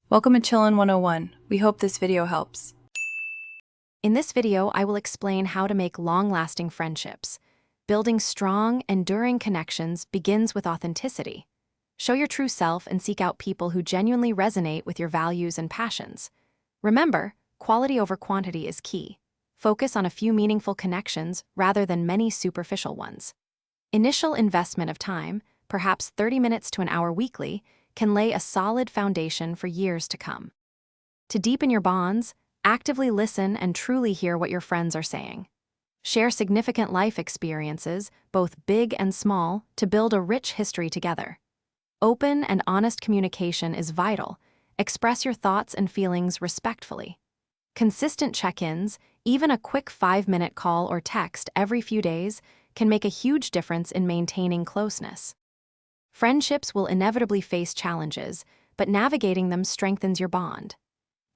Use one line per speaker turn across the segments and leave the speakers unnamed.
Welcome to Chillin' 101. We hope this video helps.
In this video, I will explain how to make long-lasting friendships. Building strong, enduring connections begins with authenticity. Show your true self and seek out people who genuinely resonate with your values and passions. Remember, quality over quantity is key. Focus on a few meaningful connections rather than many superficial ones. Initial investment of time, perhaps 30 minutes to an hour weekly, can lay a solid foundation for years to come. To deepen your bonds, actively listen and truly hear what your friends are saying. Share significant life experiences, both big and small, to build a rich history together. Open and honest communication is vital. Express your thoughts and feelings respectfully. Consistent check-ins, even a quick 5-minute call or text every few days, can make a huge difference in maintaining closeness. Friendships will inevitably face challenges, but navigating them strengthens your bond.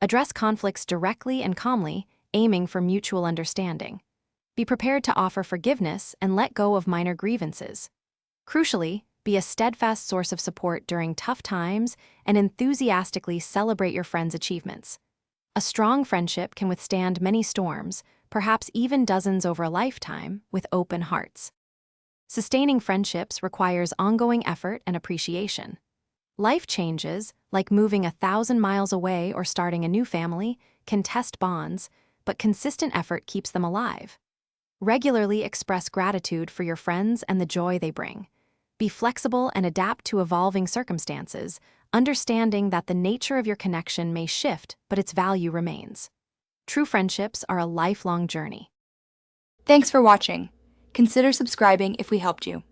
Address conflicts directly and calmly, aiming for mutual understanding. Be prepared to offer forgiveness and let go of minor grievances. Crucially, be a steadfast source of support during tough times and enthusiastically celebrate your friends' achievements. A strong friendship can withstand many storms, perhaps even dozens over a lifetime, with open hearts. Sustaining friendships requires ongoing effort and appreciation. Life changes, like moving 1,000 miles away or starting a new family, can test bonds, but consistent effort keeps them alive. Regularly express gratitude for your friends and the joy they bring. Be flexible and adapt to evolving circumstances, understanding that the nature of your connection may shift, but its value remains. True friendships are a lifelong journey.
Thanks for watching. Consider subscribing if we helped you.